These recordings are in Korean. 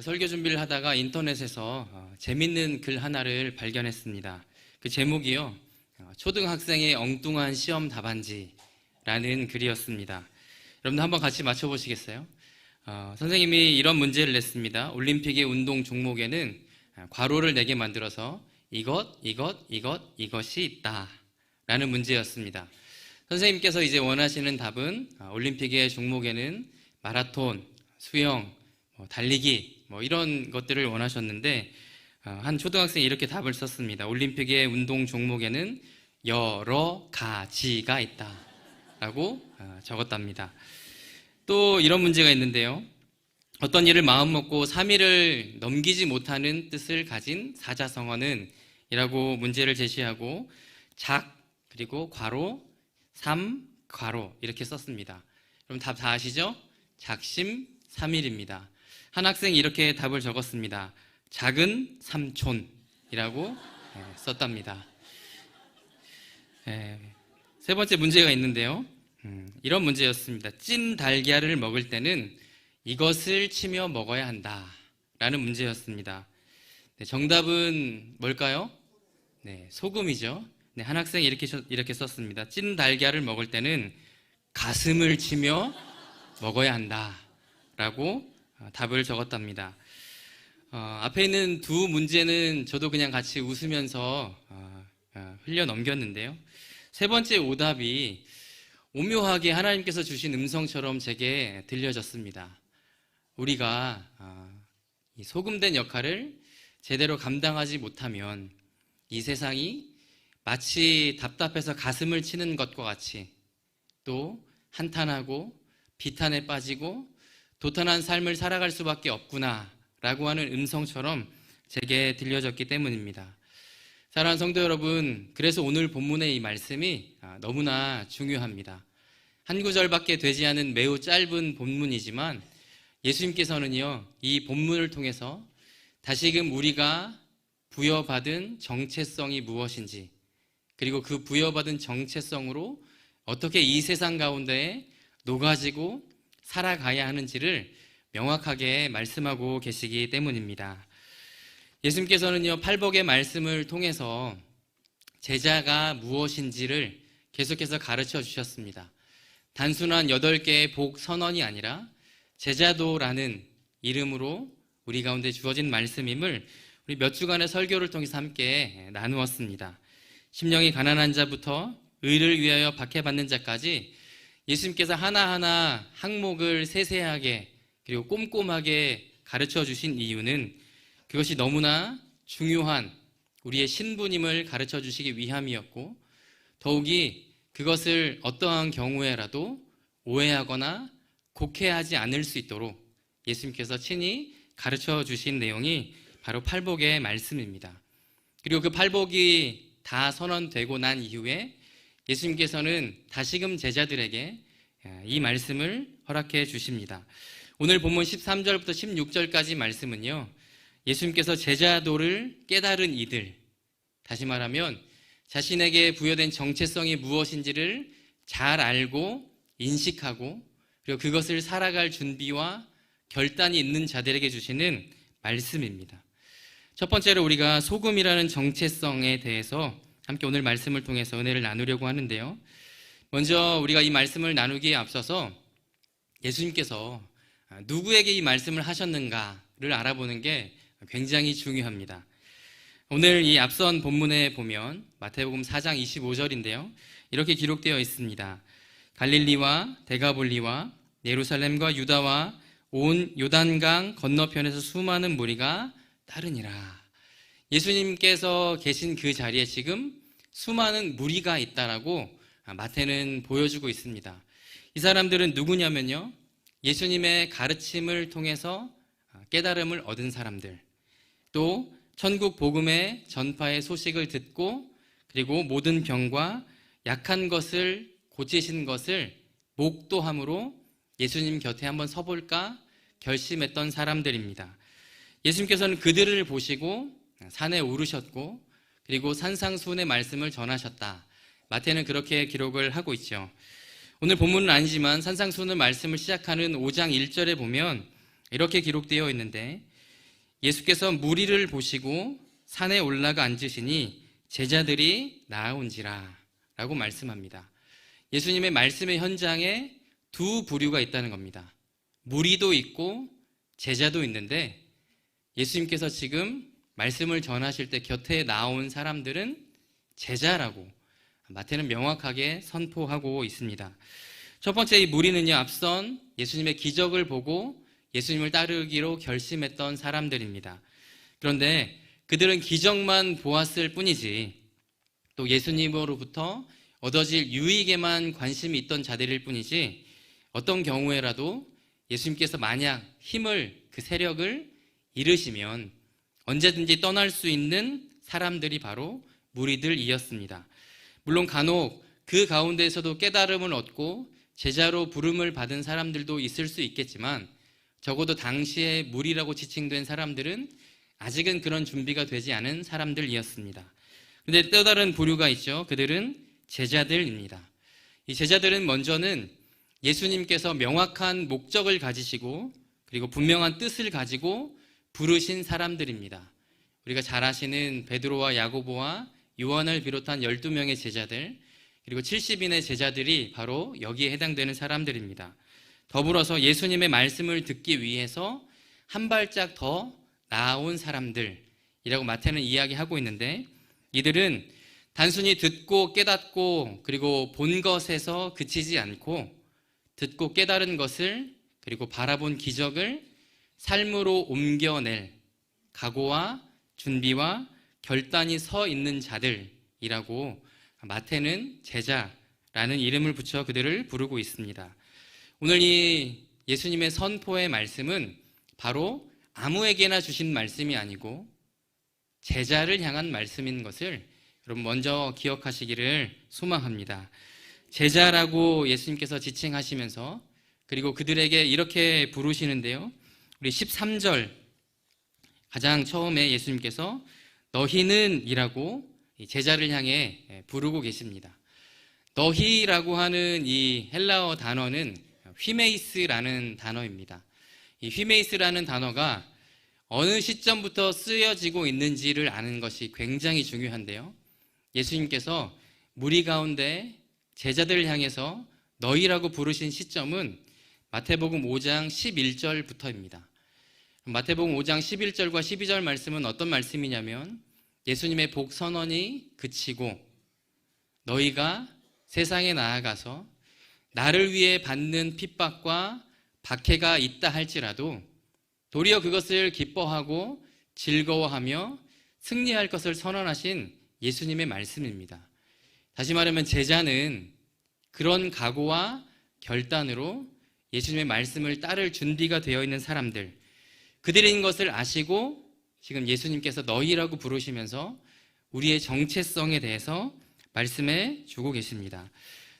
설교 준비를 하다가 인터넷에서 재밌는 글 하나를 발견했습니다. 그 제목이요, 초등학생의 엉뚱한 시험 답안지라는 글이었습니다. 여러분들 한번 같이 맞춰보시겠어요? 선생님이 이런 문제를 냈습니다. 올림픽의 운동 종목에는 괄호를 4개 만들어서 이것이 있다 라는 문제였습니다. 선생님께서 이제 원하시는 답은 올림픽의 종목에는 마라톤, 수영, 달리기 이런 것들을 원하셨는데, 한 초등학생이 이렇게 답을 썼습니다. 올림픽의 운동 종목에는 여러 가지가 있다 라고 적었답니다. 또 이런 문제가 있는데요, 어떤 일을 마음먹고 3일을 넘기지 못하는 뜻을 가진 사자성어는 이라고 문제를 제시하고 그리고 괄호 3괄호 이렇게 썼습니다. 그럼 답 다 아시죠? 작심 3일입니다. 한 학생이 이렇게 답을 적었습니다. 작은 삼촌이라고 썼답니다. 세 번째 문제가 있는데요, 이런 문제였습니다. 찐 달걀을 먹을 때는 이것을 치며 먹어야 한다 라는 문제였습니다. 정답은 뭘까요? 소금이죠. 한 학생이 이렇게 썼습니다. 찐 달걀을 먹을 때는 가슴을 치며 먹어야 한다 라고 답을 적었답니다. 앞에 있는 두 문제는 저도 그냥 같이 웃으면서 흘려 넘겼는데요, 세 번째 오답이 오묘하게 하나님께서 주신 음성처럼 제게 들려졌습니다. 우리가 이 소금된 역할을 제대로 감당하지 못하면 이 세상이 마치 답답해서 가슴을 치는 것과 같이 또 한탄하고 비탄에 빠지고 도탄한 삶을 살아갈 수밖에 없구나 라고 하는 음성처럼 제게 들려졌기 때문입니다. 사랑하는 성도 여러분, 그래서 오늘 본문의 이 말씀이 너무나 중요합니다. 한 구절밖에 되지 않은 매우 짧은 본문이지만 예수님께서는요, 이 본문을 통해서 다시금 우리가 부여받은 정체성이 무엇인지, 그리고 그 부여받은 정체성으로 어떻게 이 세상 가운데에 녹아지고 살아가야 하는지를 명확하게 말씀하고 계시기 때문입니다. 예수님께서는요, 팔복의 말씀을 통해서 제자가 무엇인지를 계속해서 가르쳐 주셨습니다. 단순한 8개의 복 선언이 아니라 제자도라는 이름으로 우리 가운데 주어진 말씀임을 우리 몇 주간의 설교를 통해서 함께 나누었습니다. 심령이 가난한 자부터 의를 위하여 박해받는 자까지 예수님께서 하나하나 항목을 세세하게 그리고 꼼꼼하게 가르쳐 주신 이유는 그것이 너무나 중요한 우리의 신분임을 가르쳐 주시기 위함이었고, 더욱이 그것을 어떠한 경우에라도 오해하거나 곡해하지 않을 수 있도록 예수님께서 친히 가르쳐 주신 내용이 바로 팔복의 말씀입니다. 그리고 그 팔복이 다 선언되고 난 이후에 예수님께서는 다시금 제자들에게 이 말씀을 허락해 주십니다. 오늘 본문 13절부터 16절까지 말씀은요, 예수님께서 제자도를 깨달은 이들, 다시 말하면 자신에게 부여된 정체성이 무엇인지를 잘 알고 인식하고 그리고 그것을 살아갈 준비와 결단이 있는 자들에게 주시는 말씀입니다. 첫 번째로 우리가 소금이라는 정체성에 대해서 함께 오늘 말씀을 통해서 은혜를 나누려고 하는데요, 먼저 우리가 이 말씀을 나누기에 앞서서 예수님께서 누구에게 이 말씀을 하셨는가를 알아보는 게 굉장히 중요합니다. 오늘 이 앞선 본문에 보면 마태복음 4장 25절인데요, 이렇게 기록되어 있습니다. 갈릴리와 데가볼리와 예루살렘과 유다와 온 요단강 건너편에서 수많은 무리가 따르니라. 예수님께서 계신 그 자리에 지금 수많은 무리가 있다라고 마태는 보여주고 있습니다. 이 사람들은 누구냐면요, 예수님의 가르침을 통해서 깨달음을 얻은 사람들, 또 천국 복음의 전파의 소식을 듣고 그리고 모든 병과 약한 것을 고치신 것을 목도함으로 예수님 곁에 한번 서볼까 결심했던 사람들입니다. 예수님께서는 그들을 보시고 산에 오르셨고 그리고 산상수훈의 말씀을 전하셨다. 마태는 그렇게 기록을 하고 있죠. 오늘 본문은 아니지만 산상수훈의 말씀을 시작하는 5장 1절에 보면 이렇게 기록되어 있는데, 예수께서 무리를 보시고 산에 올라가 앉으시니 제자들이 나아온지라 라고 말씀합니다. 예수님의 말씀의 현장에 두 부류가 있다는 겁니다. 무리도 있고 제자도 있는데 예수님께서 지금 말씀을 전하실 때 곁에 나온 사람들은 제자라고 마태는 명확하게 선포하고 있습니다. 첫 번째 이 무리는요, 앞선 예수님의 기적을 보고 예수님을 따르기로 결심했던 사람들입니다. 그런데 그들은 기적만 보았을 뿐이지 또 예수님으로부터 얻어질 유익에만 관심이 있던 자들일 뿐이지 어떤 경우에라도 예수님께서 만약 힘을, 그 세력을 잃으시면 언제든지 떠날 수 있는 사람들이 바로 무리들이었습니다. 물론 간혹 그 가운데에서도 깨달음을 얻고 제자로 부름을 받은 사람들도 있을 수 있겠지만 적어도 당시에 무리라고 지칭된 사람들은 아직은 그런 준비가 되지 않은 사람들이었습니다. 그런데 또 다른 부류가 있죠. 그들은 제자들입니다. 이 제자들은 먼저는 예수님께서 명확한 목적을 가지시고 그리고 분명한 뜻을 가지고 부르신 사람들입니다. 우리가 잘 아시는 베드로와 야고보와 요한을 비롯한 12명의 제자들 그리고 70인의 제자들이 바로 여기에 해당되는 사람들입니다. 더불어서 예수님의 말씀을 듣기 위해서 한 발짝 더 나아온 사람들이라고 마태는 이야기하고 있는데 이들은 단순히 듣고 깨닫고 그리고 본 것에서 그치지 않고 듣고 깨달은 것을 그리고 바라본 기적을 삶으로 옮겨낼 각오와 준비와 결단이 서 있는 자들이라고 마태는 제자라는 이름을 붙여 그들을 부르고 있습니다. 오늘 이 예수님의 선포의 말씀은 바로 아무에게나 주신 말씀이 아니고 제자를 향한 말씀인 것을 여러분 먼저 기억하시기를 소망합니다. 제자라고 예수님께서 지칭하시면서 그리고 그들에게 이렇게 부르시는데요. 우리 13절 가장 처음에 예수님께서 너희는 이라고 제자를 향해 부르고 계십니다. 너희라고 하는 이 헬라어 단어는 휘메이스라는 단어입니다. 이 휘메이스라는 단어가 어느 시점부터 쓰여지고 있는지를 아는 것이 굉장히 중요한데요. 예수님께서 무리 가운데 제자들을 향해서 너희라고 부르신 시점은 마태복음 5장 11절부터입니다. 마태복음 5장 11절과 12절 말씀은 어떤 말씀이냐면 예수님의 복선언이 그치고 너희가 세상에 나아가서 나를 위해 받는 핍박과 박해가 있다 할지라도 도리어 그것을 기뻐하고 즐거워하며 승리할 것을 선언하신 예수님의 말씀입니다. 다시 말하면 제자는 그런 각오와 결단으로 예수님의 말씀을 따를 준비가 되어 있는 사람들, 그들인 것을 아시고 지금 예수님께서 너희라고 부르시면서 우리의 정체성에 대해서 말씀해 주고 계십니다.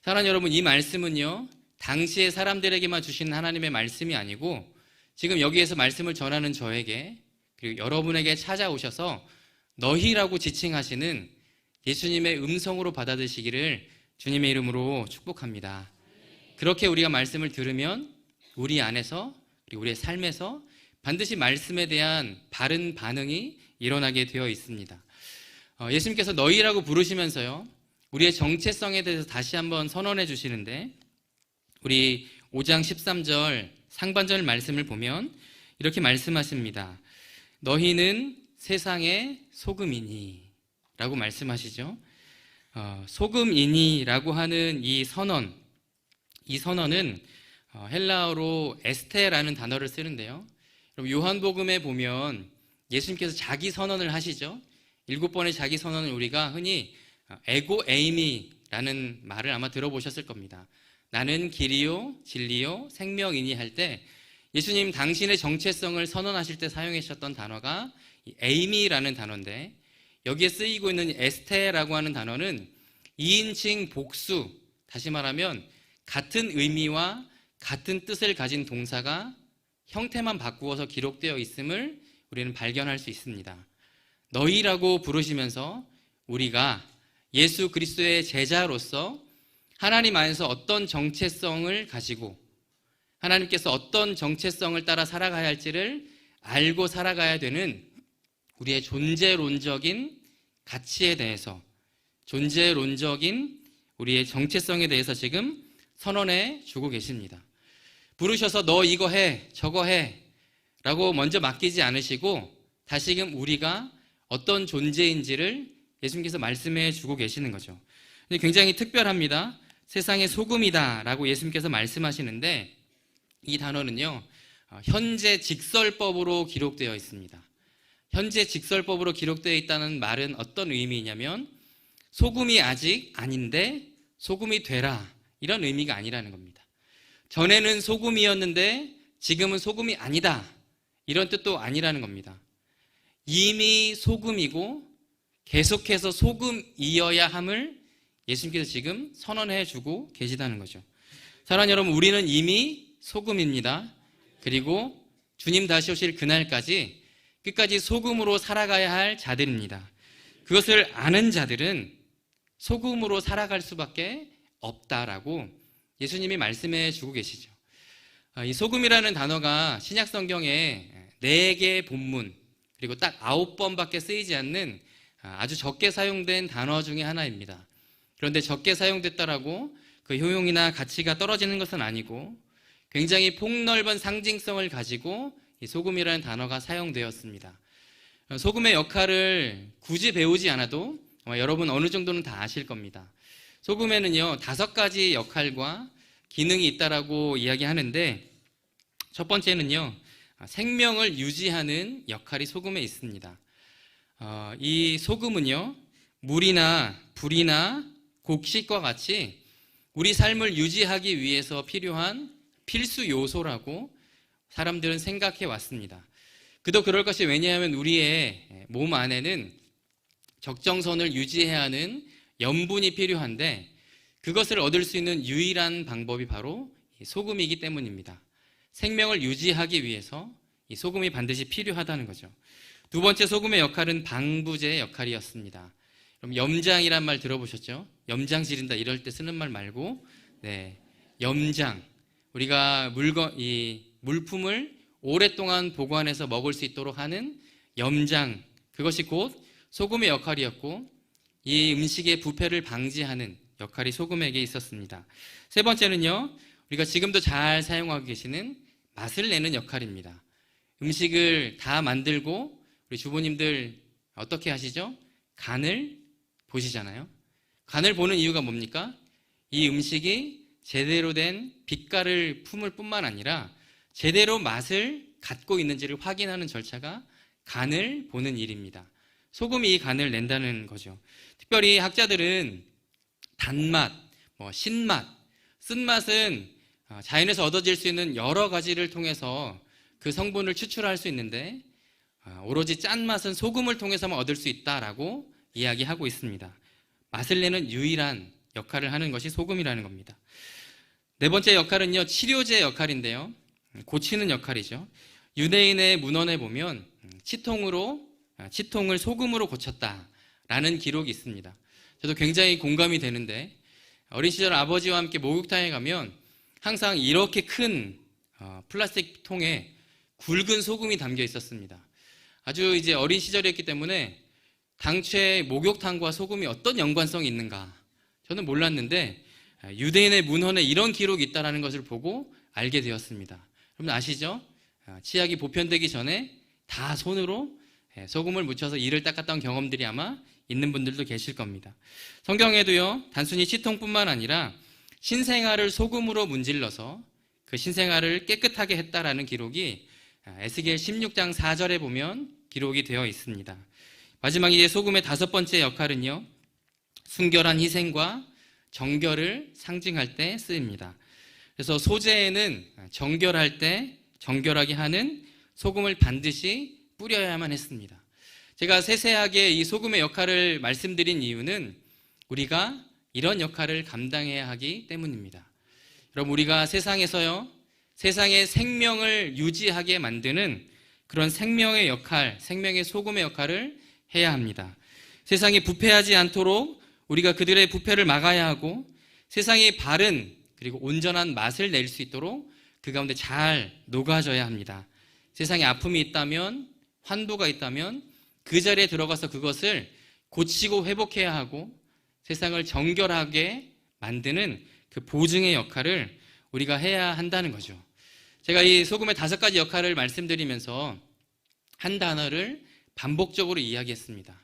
사랑하는 여러분, 이 말씀은요 당시의 사람들에게만 주신 하나님의 말씀이 아니고 지금 여기에서 말씀을 전하는 저에게 그리고 여러분에게 찾아오셔서 너희라고 지칭하시는 예수님의 음성으로 받아들이시기를 주님의 이름으로 축복합니다. 그렇게 우리가 말씀을 들으면 우리 안에서 그리고 우리의 삶에서 반드시 말씀에 대한 바른 반응이 일어나게 되어 있습니다. 예수님께서 너희라고 부르시면서요 우리의 정체성에 대해서 다시 한번 선언해 주시는데 우리 5장 13절 상반절 말씀을 보면 이렇게 말씀하십니다. 너희는 세상의 소금이니 라고 말씀하시죠. 소금이니 라고 하는 이 선언은 헬라어로 에스테라는 단어를 쓰는데요. 요한복음에 보면 예수님께서 자기 선언을 하시죠. 7번의 자기 선언을 우리가 흔히 에고 에이미라는 말을 아마 들어보셨을 겁니다. 나는 길이요 진리요 생명이니 할 때 예수님 당신의 정체성을 선언하실 때 사용하셨던 단어가 에이미라는 단어인데 여기에 쓰이고 있는 에스테라고 하는 단어는 2인칭 복수, 다시 말하면 같은 의미와 같은 뜻을 가진 동사가 형태만 바꾸어서 기록되어 있음을 우리는 발견할 수 있습니다. 너희라고 부르시면서 우리가 예수 그리스도의 제자로서 하나님 안에서 어떤 정체성을 가지고 하나님께서 어떤 정체성을 따라 살아가야 할지를 알고 살아가야 되는 우리의 존재론적인 가치에 대해서, 존재론적인 우리의 정체성에 대해서 지금 선언해 주고 계십니다. 부르셔서 너 이거 해, 저거 해 라고 먼저 맡기지 않으시고 다시금 우리가 어떤 존재인지를 예수님께서 말씀해 주고 계시는 거죠. 근데 굉장히 특별합니다. 세상의 소금이다 라고 예수님께서 말씀하시는데 이 단어는요, 현재 직설법으로 기록되어 있습니다. 현재 직설법으로 기록되어 있다는 말은 어떤 의미냐면 소금이 아직 아닌데 소금이 되라, 이런 의미가 아니라는 겁니다. 전에는 소금이었는데 지금은 소금이 아니다, 이런 뜻도 아니라는 겁니다. 이미 소금이고 계속해서 소금이어야 함을 예수님께서 지금 선언해 주고 계시다는 거죠. 사랑하는 여러분, 우리는 이미 소금입니다. 그리고 주님 다시 오실 그날까지 끝까지 소금으로 살아가야 할 자들입니다. 그것을 아는 자들은 소금으로 살아갈 수밖에 없다라고 예수님이 말씀해 주고 계시죠. 이 소금이라는 단어가 신약 성경에 4개의 본문 그리고 딱 9번밖에 쓰이지 않는 아주 적게 사용된 단어 중에 하나입니다. 그런데 적게 사용됐다라고 그 효용이나 가치가 떨어지는 것은 아니고 굉장히 폭넓은 상징성을 가지고 이 소금이라는 단어가 사용되었습니다. 소금의 역할을 굳이 배우지 않아도 아마 여러분 어느 정도는 다 아실 겁니다. 소금에는요 5가지 역할과 기능이 있다라고 이야기하는데 첫 번째는요 생명을 유지하는 역할이 소금에 있습니다. 이 소금은요 물이나 불이나 곡식과 같이 우리 삶을 유지하기 위해서 필요한 필수 요소라고 사람들은 생각해 왔습니다. 그도 그럴 것이 왜냐하면 우리의 몸 안에는 적정선을 유지해야 하는 염분이 필요한데 그것을 얻을 수 있는 유일한 방법이 바로 소금이기 때문입니다. 생명을 유지하기 위해서 이 소금이 반드시 필요하다는 거죠. 두 번째 소금의 역할은 방부제 역할이었습니다. 그럼 염장이란 말 들어보셨죠? 염장 지른다 이럴 때 쓰는 말 말고 염장, 우리가 이 물품을 오랫동안 보관해서 먹을 수 있도록 하는 염장, 그것이 곧 소금의 역할이었고 이 음식의 부패를 방지하는 역할이 소금에게 있었습니다. 세 번째는요, 우리가 지금도 잘 사용하고 계시는 맛을 내는 역할입니다. 음식을 다 만들고 우리 주부님들 어떻게 하시죠? 간을 보시잖아요. 간을 보는 이유가 뭡니까? 이 음식이 제대로 된 빛깔을 품을 뿐만 아니라 제대로 맛을 갖고 있는지를 확인하는 절차가 간을 보는 일입니다. 소금이 이 간을 낸다는 거죠. 특별히 학자들은 단맛, 신맛, 쓴맛은 자연에서 얻어질 수 있는 여러 가지를 통해서 그 성분을 추출할 수 있는데 오로지 짠맛은 소금을 통해서만 얻을 수 있다라고 이야기하고 있습니다. 맛을 내는 유일한 역할을 하는 것이 소금이라는 겁니다. 네 번째 역할은요, 치료제 역할인데요. 고치는 역할이죠. 유대인의 문헌에 보면 치통을 소금으로 고쳤다라는 기록이 있습니다. 저도 굉장히 공감이 되는데 어린 시절 아버지와 함께 목욕탕에 가면 항상 이렇게 큰 플라스틱 통에 굵은 소금이 담겨 있었습니다. 아주 이제 어린 시절이었기 때문에 당최 목욕탕과 소금이 어떤 연관성이 있는가 저는 몰랐는데 유대인의 문헌에 이런 기록이 있다는 것을 보고 알게 되었습니다. 여러분 아시죠? 치약이 보편되기 전에 다 손으로 소금을 묻혀서 이를 닦았던 경험들이 아마 있는 분들도 계실 겁니다. 성경에도요, 단순히 치통뿐만 아니라 신생아를 소금으로 문질러서 그 신생아를 깨끗하게 했다라는 기록이 에스겔 16장 4절에 보면 기록이 되어 있습니다. 마지막 이제 소금의 5번째 역할은요, 순결한 희생과 정결을 상징할 때 쓰입니다. 그래서 소재에는 정결할 때 정결하게 하는 소금을 반드시 뿌려야만 했습니다. 제가 세세하게 이 소금의 역할을 말씀드린 이유는 우리가 이런 역할을 감당해야 하기 때문입니다. 여러분, 우리가 세상에서요, 세상의 생명을 유지하게 만드는 그런 생명의 역할, 생명의 소금의 역할을 해야 합니다. 세상이 부패하지 않도록 우리가 그들의 부패를 막아야 하고 세상이 바른 그리고 온전한 맛을 낼 수 있도록 그 가운데 잘 녹아져야 합니다. 세상에 아픔이 있다면, 환도가 있다면 그 자리에 들어가서 그것을 고치고 회복해야 하고 세상을 정결하게 만드는 그 보증의 역할을 우리가 해야 한다는 거죠. 제가 이 소금의 5가지 역할을 말씀드리면서 한 단어를 반복적으로 이야기했습니다.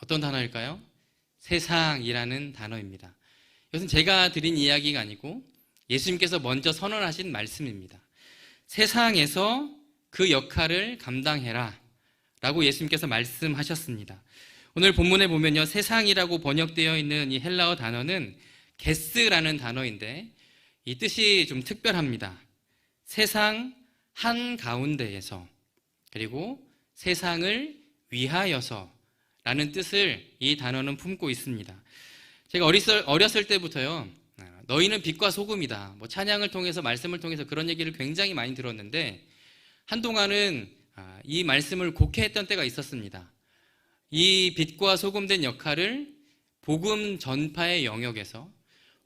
어떤 단어일까요? 세상이라는 단어입니다. 이것은 제가 드린 이야기가 아니고 예수님께서 먼저 선언하신 말씀입니다. 세상에서 그 역할을 감당해라 라고 예수님께서 말씀하셨습니다. 오늘 본문에 보면요, 세상이라고 번역되어 있는 이 헬라어 단어는 게스라는 단어인데 이 뜻이 좀 특별합니다. 세상 한가운데에서, 그리고 세상을 위하여서 라는 뜻을 이 단어는 품고 있습니다. 제가 어렸을 때부터요, 너희는 빛과 소금이다, 찬양을 통해서, 말씀을 통해서 그런 얘기를 굉장히 많이 들었는데 한동안은 이 말씀을 곡해했던 때가 있었습니다. 이 빛과 소금된 역할을 복음 전파의 영역에서,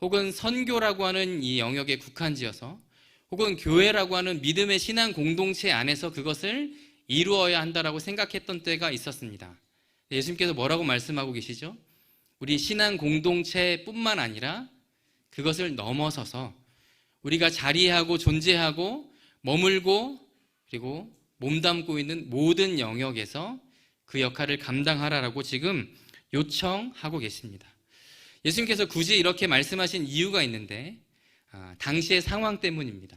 혹은 선교라고 하는 이 영역에 국한지어서, 혹은 교회라고 하는 믿음의 신앙 공동체 안에서 그것을 이루어야 한다라고 생각했던 때가 있었습니다. 예수님께서 뭐라고 말씀하고 계시죠? 우리 신앙 공동체뿐만 아니라 그것을 넘어서서 우리가 자리하고 존재하고 머물고 그리고 몸담고 있는 모든 영역에서 그 역할을 감당하라라고 지금 요청하고 계십니다. 예수님께서 굳이 이렇게 말씀하신 이유가 있는데 당시의 상황 때문입니다.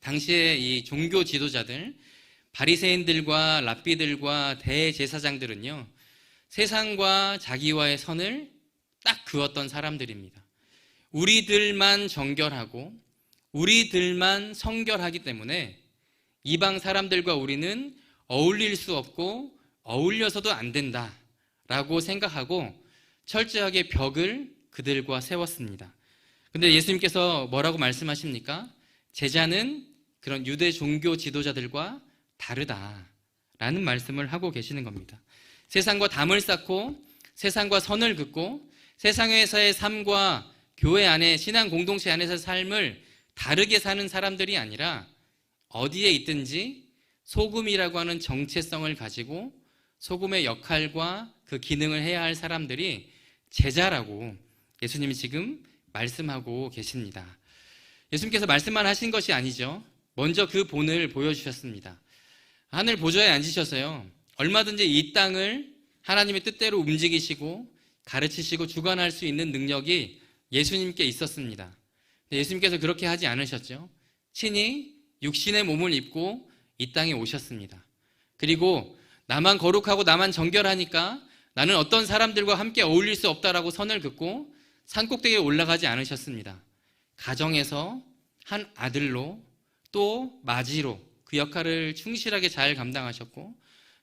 당시에 이 종교 지도자들, 바리새인들과 랍비들과 대제사장들은요, 세상과 자기와의 선을 딱 그었던 사람들입니다. 우리들만 정결하고 우리들만 성결하기 때문에 이방 사람들과 우리는 어울릴 수 없고 어울려서도 안 된다라고 생각하고 철저하게 벽을 그들과 세웠습니다. 근데 예수님께서 뭐라고 말씀하십니까? 제자는 그런 유대 종교 지도자들과 다르다라는 말씀을 하고 계시는 겁니다. 세상과 담을 쌓고 세상과 선을 긋고 세상에서의 삶과 교회 안에, 신앙 공동체 안에서의 삶을 다르게 사는 사람들이 아니라 어디에 있든지 소금이라고 하는 정체성을 가지고 소금의 역할과 그 기능을 해야 할 사람들이 제자라고 예수님이 지금 말씀하고 계십니다. 예수님께서 말씀만 하신 것이 아니죠. 먼저 그 본을 보여주셨습니다. 하늘 보좌에 앉으셔서요, 얼마든지 이 땅을 하나님의 뜻대로 움직이시고 가르치시고 주관할 수 있는 능력이 예수님께 있었습니다. 예수님께서 그렇게 하지 않으셨죠. 친히 육신의 몸을 입고 이 땅에 오셨습니다. 그리고 나만 거룩하고 나만 정결하니까 나는 어떤 사람들과 함께 어울릴 수 없다라고 선을 긋고 산꼭대기에 올라가지 않으셨습니다. 가정에서 한 아들로 또 마지로 그 역할을 충실하게 잘 감당하셨고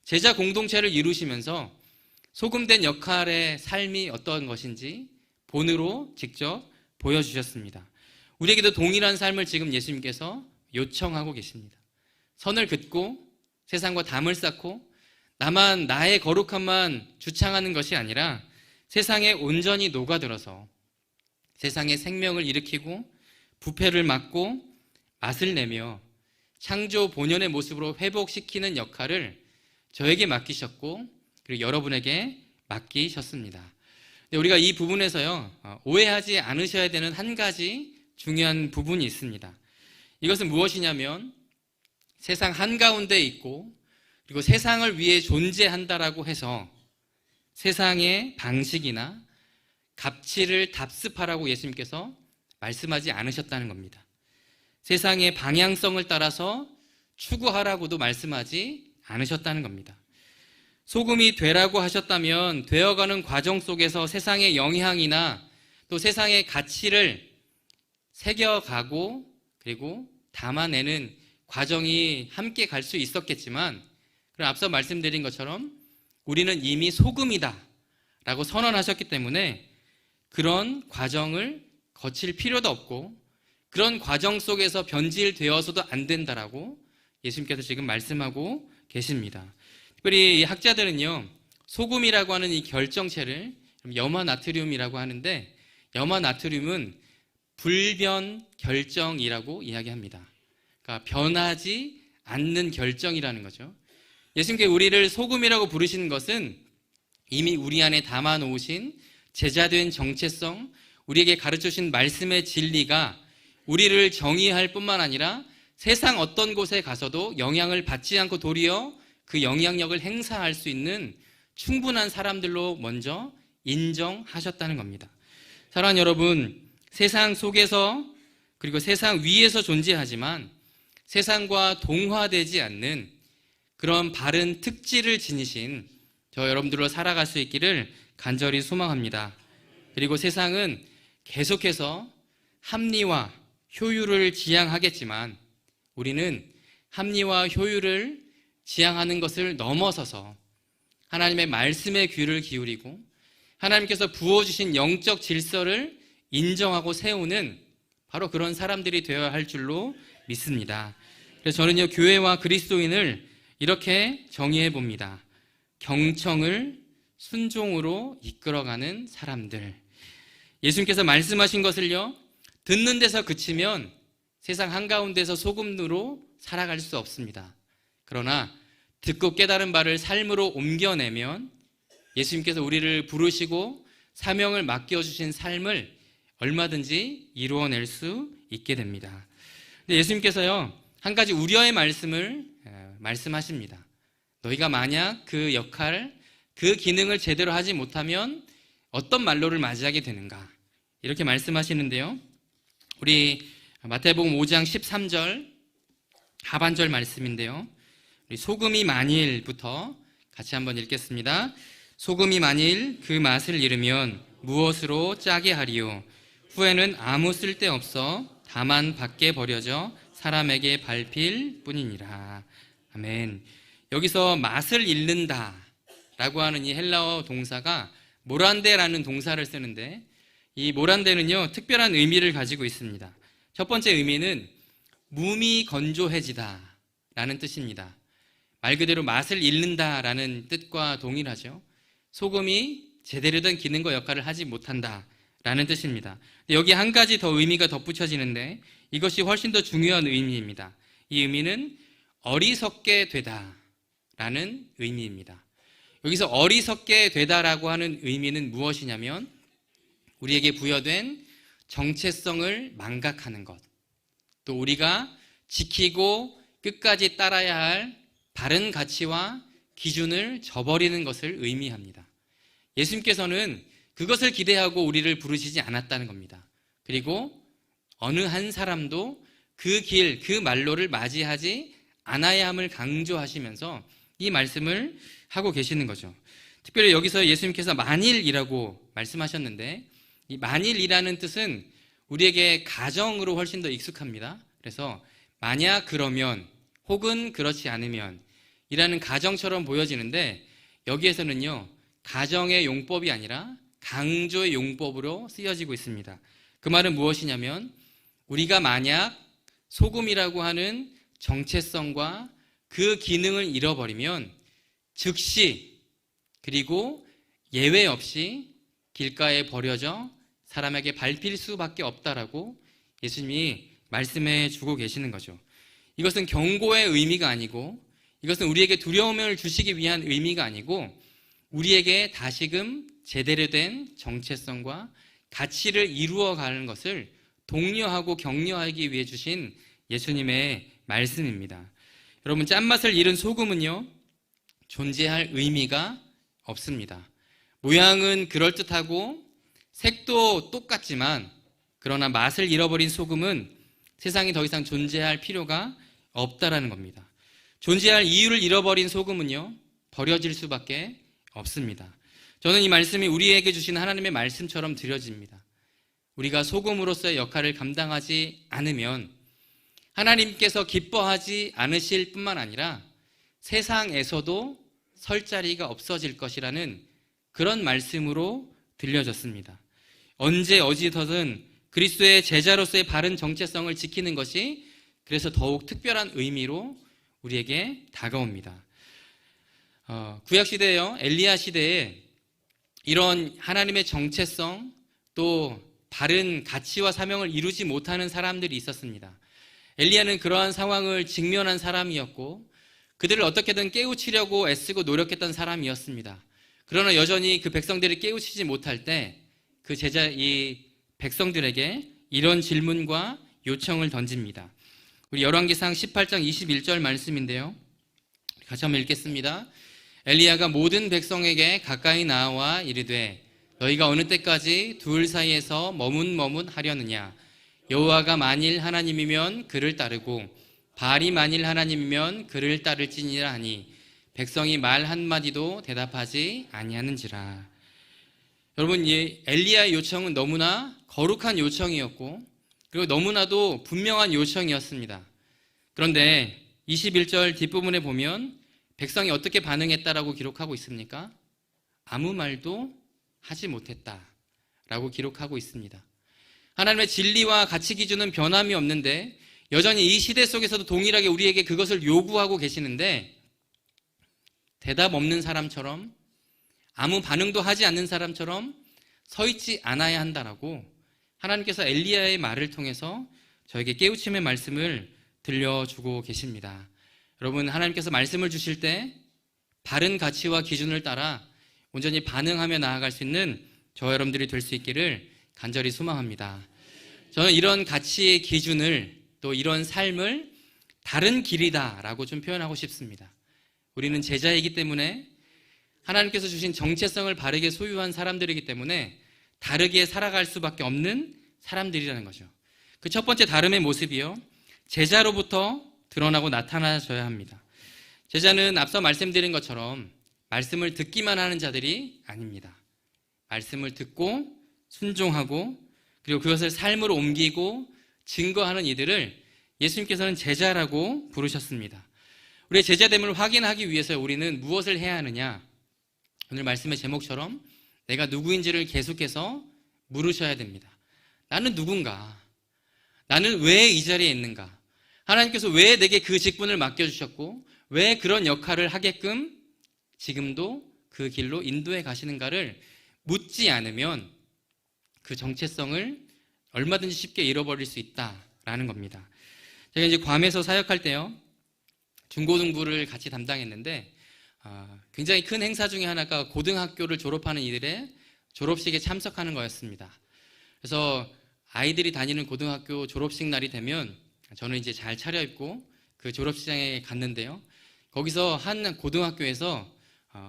제자 공동체를 이루시면서 소금된 역할의 삶이 어떤 것인지 본으로 직접 보여주셨습니다. 우리에게도 동일한 삶을 지금 예수님께서 요청하고 계십니다. 선을 긋고 세상과 담을 쌓고 나만, 나의 거룩함만 주창하는 것이 아니라 세상에 온전히 녹아들어서 세상의 생명을 일으키고 부패를 막고 맛을 내며 창조 본연의 모습으로 회복시키는 역할을 저에게 맡기셨고 그리고 여러분에게 맡기셨습니다. 우리가 이 부분에서요, 오해하지 않으셔야 되는 한 가지 중요한 부분이 있습니다. 이것은 무엇이냐면 세상 한가운데 있고 그리고 세상을 위해 존재한다라고 해서 세상의 방식이나 가치를 답습하라고 예수님께서 말씀하지 않으셨다는 겁니다. 세상의 방향성을 따라서 추구하라고도 말씀하지 않으셨다는 겁니다. 소금이 되라고 하셨다면 되어가는 과정 속에서 세상의 영향이나 또 세상의 가치를 새겨가고 그리고 담아내는 과정이 함께 갈 수 있었겠지만, 그럼 앞서 말씀드린 것처럼 우리는 이미 소금이다 라고 선언하셨기 때문에 그런 과정을 거칠 필요도 없고 그런 과정 속에서 변질되어서도 안 된다라고 예수님께서 지금 말씀하고 계십니다. 특별히 이 학자들은요, 소금이라고 하는 이 결정체를 염화나트륨이라고 하는데, 염화나트륨은 불변 결정이라고 이야기합니다. 그러니까 변하지 않는 결정이라는 거죠. 예수님께 우리를 소금이라고 부르시는 것은 이미 우리 안에 담아 놓으신 제자된 정체성, 우리에게 가르쳐 주신 말씀의 진리가 우리를 정의할 뿐만 아니라 세상 어떤 곳에 가서도 영향을 받지 않고 도리어 그 영향력을 행사할 수 있는 충분한 사람들로 먼저 인정하셨다는 겁니다. 사랑하는 여러분, 세상 속에서 그리고 세상 위에서 존재하지만 세상과 동화되지 않는 그런 바른 특질을 지니신 저 여러분들로 살아갈 수 있기를 간절히 소망합니다. 그리고 세상은 계속해서 합리와 효율을 지향하겠지만 우리는 합리와 효율을 지향하는 것을 넘어서서 하나님의 말씀에 귀를 기울이고 하나님께서 부어주신 영적 질서를 인정하고 세우는 바로 그런 사람들이 되어야 할 줄로 믿습니다. 그래서 저는요, 교회와 그리스도인을 이렇게 정의해 봅니다. 경청을 순종으로 이끌어가는 사람들. 예수님께서 말씀하신 것을요, 듣는 데서 그치면 세상 한가운데서 소금으로 살아갈 수 없습니다. 그러나 듣고 깨달은 바를 삶으로 옮겨내면 예수님께서 우리를 부르시고 사명을 맡겨주신 삶을 얼마든지 이루어낼 수 있게 됩니다. 근데 예수님께서요, 한 가지 우려의 말씀을 말씀하십니다. 너희가 만약 그 역할, 그 기능을 제대로 하지 못하면 어떤 말로를 맞이하게 되는가, 이렇게 말씀하시는데요, 우리 마태복음 5장 13절 하반절 말씀인데요, 우리 소금이 만일부터 같이 한번 읽겠습니다. 소금이 만일 그 맛을 잃으면 무엇으로 짜게 하리요? 후에는 아무 쓸데없어 다만 밖에 버려져 사람에게 밟힐 뿐이니라. 아멘. 여기서 맛을 잃는다 라고 하는 이 헬라어 동사가 모란데라는 동사를 쓰는데, 이 모란데는요, 특별한 의미를 가지고 있습니다. 첫 번째 의미는 몸이 건조해지다 라는 뜻입니다. 말 그대로 맛을 잃는다 라는 뜻과 동일하죠. 소금이 제대로 된 기능과 역할을 하지 못한다 라는 뜻입니다. 여기 한 가지 더 의미가 덧붙여지는데 이것이 훨씬 더 중요한 의미입니다. 이 의미는 어리석게 되다 라는 의미입니다. 여기서 어리석게 되다라고 하는 의미는 무엇이냐면 우리에게 부여된 정체성을 망각하는 것, 또 우리가 지키고 끝까지 따라야 할 바른 가치와 기준을 저버리는 것을 의미합니다. 예수님께서는 그것을 기대하고 우리를 부르시지 않았다는 겁니다. 그리고 어느 한 사람도 그 길, 그 말로를 맞이하지 않아야 함을 강조하시면서 이 말씀을 하고 계시는 거죠. 특별히 여기서 예수님께서 만일이라고 말씀하셨는데, 이 만일이라는 뜻은 우리에게 가정으로 훨씬 더 익숙합니다. 그래서 만약 그러면 혹은 그렇지 않으면 이라는 가정처럼 보여지는데, 여기에서는요, 가정의 용법이 아니라 강조의 용법으로 쓰여지고 있습니다. 그 말은 무엇이냐면 우리가 만약 소금이라고 하는 정체성과 그 기능을 잃어버리면 즉시 그리고 예외 없이 길가에 버려져 사람에게 밟힐 수밖에 없다라고 예수님이 말씀해 주고 계시는 거죠. 이것은 경고의 의미가 아니고, 이것은 우리에게 두려움을 주시기 위한 의미가 아니고, 우리에게 다시금 제대로 된 정체성과 가치를 이루어가는 것을 독려하고 격려하기 위해 주신 예수님의 말씀입니다. 여러분, 짠맛을 잃은 소금은요, 존재할 의미가 없습니다. 모양은 그럴듯하고 색도 똑같지만, 그러나 맛을 잃어버린 소금은 세상에 더 이상 존재할 필요가 없다라는 겁니다. 존재할 이유를 잃어버린 소금은요, 버려질 수밖에 없습니다. 저는 이 말씀이 우리에게 주신 하나님의 말씀처럼 드려집니다. 우리가 소금으로서의 역할을 감당하지 않으면 하나님께서 기뻐하지 않으실 뿐만 아니라 세상에서도 설 자리가 없어질 것이라는 그런 말씀으로 들려졌습니다. 언제 어디서든 그리스도의 제자로서의 바른 정체성을 지키는 것이 그래서 더욱 특별한 의미로 우리에게 다가옵니다. 구약시대에요, 엘리야 시대에 이런 하나님의 정체성 또 바른 가치와 사명을 이루지 못하는 사람들이 있었습니다. 엘리야는 그러한 상황을 직면한 사람이었고 그들을 어떻게든 깨우치려고 애쓰고 노력했던 사람이었습니다. 그러나 여전히 그 백성들이 깨우치지 못할 때 그 이 백성들에게 이런 질문과 요청을 던집니다. 우리 열왕기상 18장 21절 말씀인데요. 같이 한번 읽겠습니다. 엘리야가 모든 백성에게 가까이 나와 이르되 너희가 어느 때까지 둘 사이에서 머문하려느냐. 여호와가 만일 하나님이면 그를 따르고 바알이 만일 하나님이면 그를 따를지니라 하니 백성이 말 한마디도 대답하지 아니하는지라. 여러분, 이 엘리야의 요청은 너무나 거룩한 요청이었고 그리고 너무나도 분명한 요청이었습니다. 그런데 21절 뒷부분에 보면 백성이 어떻게 반응했다라고 기록하고 있습니까? 아무 말도 하지 못했다라고 기록하고 있습니다. 하나님의 진리와 가치 기준은 변함이 없는데 여전히 이 시대 속에서도 동일하게 우리에게 그것을 요구하고 계시는데 대답 없는 사람처럼 아무 반응도 하지 않는 사람처럼 서 있지 않아야 한다라고 하나님께서 엘리야의 말을 통해서 저에게 깨우침의 말씀을 들려주고 계십니다. 여러분, 하나님께서 말씀을 주실 때 바른 가치와 기준을 따라 온전히 반응하며 나아갈 수 있는 저와 여러분들이 될 수 있기를 간절히 소망합니다. 저는 이런 가치의 기준을 또 이런 삶을 다른 길이다라고 좀 표현하고 싶습니다. 우리는 제자이기 때문에 하나님께서 주신 정체성을 바르게 소유한 사람들이기 때문에 다르게 살아갈 수밖에 없는 사람들이라는 거죠. 그 첫 번째 다름의 모습이요, 제자로부터 드러나고 나타나져야 합니다. 제자는 앞서 말씀드린 것처럼 말씀을 듣기만 하는 자들이 아닙니다. 말씀을 듣고 순종하고 그리고 그것을 삶으로 옮기고 증거하는 이들을 예수님께서는 제자라고 부르셨습니다. 우리의 제자됨을 확인하기 위해서 우리는 무엇을 해야 하느냐? 오늘 말씀의 제목처럼 내가 누구인지를 계속해서 물으셔야 됩니다. 나는 누군가? 나는 왜 이 자리에 있는가? 하나님께서 왜 내게 그 직분을 맡겨주셨고 왜 그런 역할을 하게끔 지금도 그 길로 인도해 가시는가를 묻지 않으면 그 정체성을 얼마든지 쉽게 잃어버릴 수 있다라는 겁니다. 제가 이제 괌에서 사역할 때요, 중고등부를 같이 담당했는데 굉장히 큰 행사 중에 하나가 고등학교를 졸업하는 이들의 졸업식에 참석하는 거였습니다. 그래서 아이들이 다니는 고등학교 졸업식 날이 되면 저는 이제 잘 차려입고 그 졸업식장에 갔는데요. 거기서 한 고등학교에서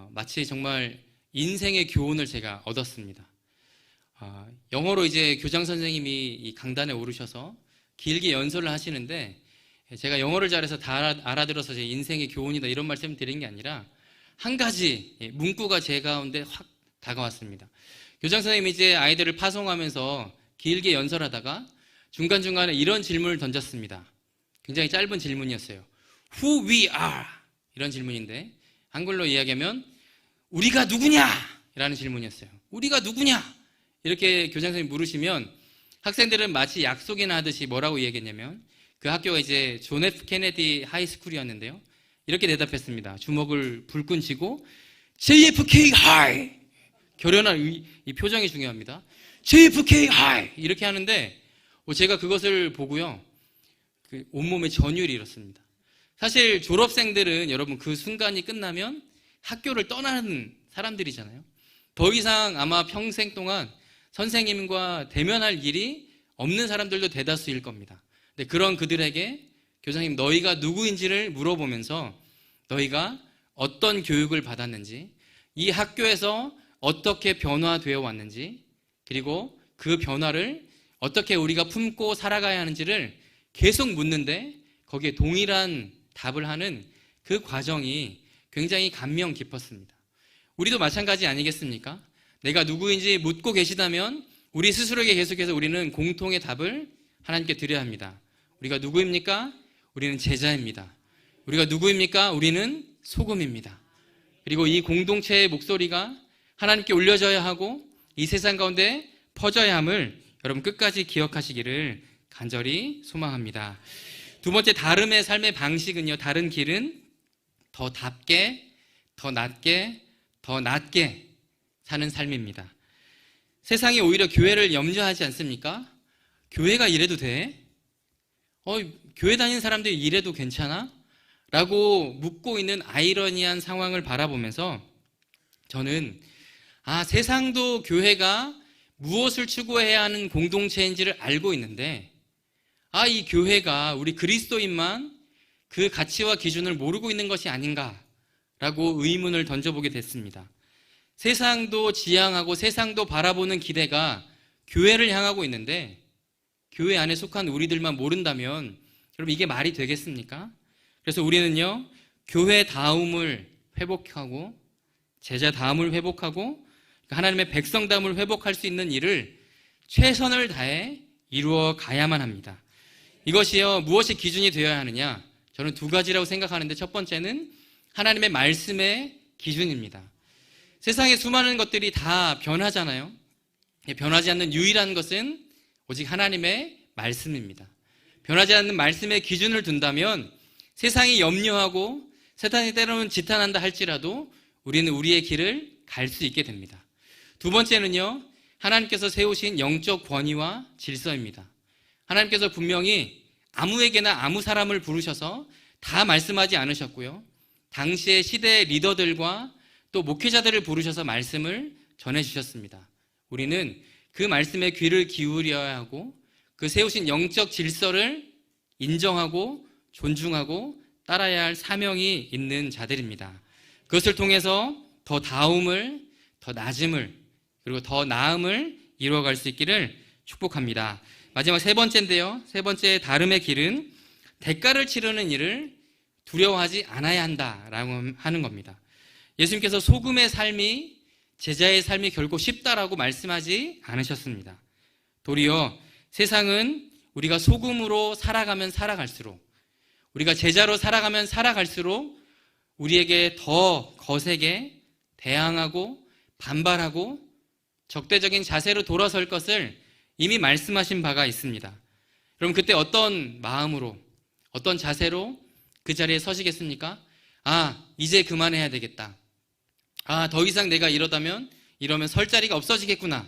마치 정말 인생의 교훈을 제가 얻었습니다. 영어로 이제 교장 선생님이 이 강단에 오르셔서 길게 연설을 하시는데 제가 영어를 잘해서 다 알아들어서 제 인생의 교훈이다 이런 말씀을 드린 게 아니라 한 가지 문구가 제 가운데 확 다가왔습니다. 교장 선생님이 이제 아이들을 파송하면서 길게 연설하다가 중간중간에 이런 질문을 던졌습니다. 굉장히 짧은 질문이었어요. Who we are? 이런 질문인데 한글로 이야기하면 우리가 누구냐? 라는 질문이었어요. 우리가 누구냐? 이렇게 교장 선생님이 물으시면 학생들은 마치 약속이나 하듯이 뭐라고 얘기했냐면 그 학교가 이제 존 F 케네디 하이스쿨이었는데요. 이렇게 대답했습니다. 주먹을 불끈 쥐고 JFK 하이! 결연한 이 표정이 중요합니다. JFK 하이! 이렇게 하는데 제가 그것을 보고요, 그 온몸에 전율이 일었습니다. 사실 졸업생들은 여러분 그 순간이 끝나면 학교를 떠나는 사람들이잖아요. 더 이상 아마 평생 동안 선생님과 대면할 일이 없는 사람들도 대다수일 겁니다. 근데 그런 그들에게 교장님 너희가 누구인지를 물어보면서 너희가 어떤 교육을 받았는지, 이 학교에서 어떻게 변화되어 왔는지, 그리고 그 변화를 어떻게 우리가 품고 살아가야 하는지를 계속 묻는데 거기에 동일한 답을 하는 그 과정이 굉장히 감명 깊었습니다. 우리도 마찬가지 아니겠습니까? 내가 누구인지 묻고 계시다면 우리 스스로에게 계속해서 우리는 공통의 답을 하나님께 드려야 합니다. 우리가 누구입니까? 우리는 제자입니다. 우리가 누구입니까? 우리는 소금입니다. 그리고 이 공동체의 목소리가 하나님께 울려져야 하고 이 세상 가운데 퍼져야 함을 여러분 끝까지 기억하시기를 간절히 소망합니다. 두 번째 다름의 삶의 방식은요, 다른 길은 더 답게, 더 낮게, 더 낮게 사는 삶입니다. 세상이 오히려 교회를 염려하지 않습니까? 교회가 이래도 돼? 교회 다니는 사람들이 이래도 괜찮아? 라고 묻고 있는 아이러니한 상황을 바라보면서 저는 세상도 교회가 무엇을 추구해야 하는 공동체인지를 알고 있는데 이 교회가 우리 그리스도인만 그 가치와 기준을 모르고 있는 것이 아닌가라고 의문을 던져보게 됐습니다. 세상도 지향하고 세상도 바라보는 기대가 교회를 향하고 있는데 교회 안에 속한 우리들만 모른다면 여러분 이게 말이 되겠습니까? 그래서 우리는요 교회다움을 회복하고 제자다움을 회복하고 하나님의 백성다움을 회복할 수 있는 일을 최선을 다해 이루어 가야만 합니다. 이것이요 무엇이 기준이 되어야 하느냐? 저는 두 가지라고 생각하는데 첫 번째는 하나님의 말씀의 기준입니다. 세상의 수많은 것들이 다 변하잖아요. 변하지 않는 유일한 것은 오직 하나님의 말씀입니다. 변하지 않는 말씀의 기준을 둔다면 세상이 염려하고 세상이 때로는 지탄한다 할지라도 우리는 우리의 길을 갈 수 있게 됩니다. 두 번째는요, 하나님께서 세우신 영적 권위와 질서입니다. 하나님께서 분명히 아무에게나 아무 사람을 부르셔서 다 말씀하지 않으셨고요. 당시의 시대의 리더들과 또 목회자들을 부르셔서 말씀을 전해주셨습니다. 우리는 그 말씀에 귀를 기울여야 하고 그 세우신 영적 질서를 인정하고 존중하고 따라야 할 사명이 있는 자들입니다. 그것을 통해서 더 다움을, 더 낮음을, 그리고 더 나음을 이루어갈 수 있기를 축복합니다. 마지막 세 번째인데요. 세 번째 다름의 길은 대가를 치르는 일을 두려워하지 않아야 한다라고 하는 겁니다. 예수님께서 소금의 삶이 제자의 삶이 결코 쉽다라고 말씀하지 않으셨습니다. 도리어 세상은 우리가 소금으로 살아가면 살아갈수록 우리가 제자로 살아가면 살아갈수록 우리에게 더 거세게 대항하고 반발하고 적대적인 자세로 돌아설 것을 이미 말씀하신 바가 있습니다. 그럼 그때 어떤 마음으로 어떤 자세로 그 자리에 서시겠습니까? 이제 그만해야 되겠다. 더 이상 내가 이러면 설 자리가 없어지겠구나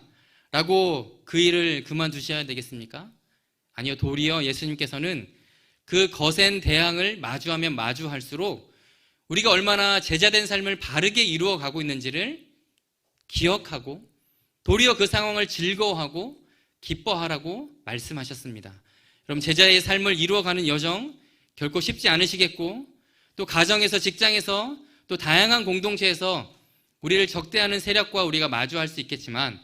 라고 그 일을 그만두셔야 되겠습니까? 아니요, 도리어 예수님께서는 그 거센 대항을 마주하면 마주할수록 우리가 얼마나 제자된 삶을 바르게 이루어가고 있는지를 기억하고 도리어 그 상황을 즐거워하고 기뻐하라고 말씀하셨습니다. 그럼 제자의 삶을 이루어가는 여정 결코 쉽지 않으시겠고 또 가정에서 직장에서 또 다양한 공동체에서 우리를 적대하는 세력과 우리가 마주할 수 있겠지만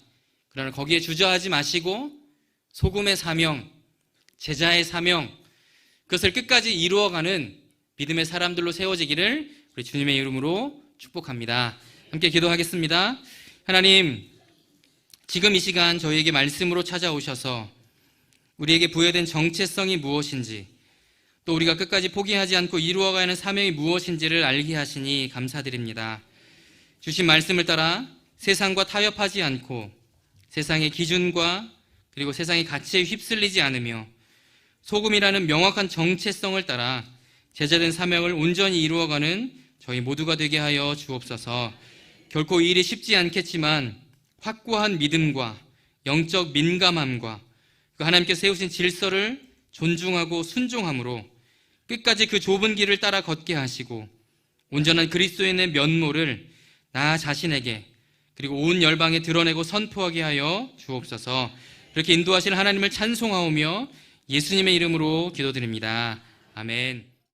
그러나 거기에 주저하지 마시고 소금의 사명, 제자의 사명 그것을 끝까지 이루어가는 믿음의 사람들로 세워지기를 우리 주님의 이름으로 축복합니다. 함께 기도하겠습니다. 하나님, 지금 이 시간 저희에게 말씀으로 찾아오셔서 우리에게 부여된 정체성이 무엇인지 또 우리가 끝까지 포기하지 않고 이루어가야 하는 사명이 무엇인지를 알게 하시니 감사드립니다. 주신 말씀을 따라 세상과 타협하지 않고 세상의 기준과 그리고 세상의 가치에 휩쓸리지 않으며 소금이라는 명확한 정체성을 따라 제자된 사명을 온전히 이루어가는 저희 모두가 되게 하여 주옵소서. 결코 이 일이 쉽지 않겠지만 확고한 믿음과 영적 민감함과 그 하나님께 세우신 질서를 존중하고 순종함으로 끝까지 그 좁은 길을 따라 걷게 하시고 온전한 그리스도인의 면모를 나 자신에게 그리고 온 열방에 드러내고 선포하게 하여 주옵소서. 그렇게 인도하실 하나님을 찬송하오며 예수님의 이름으로 기도드립니다. 아멘.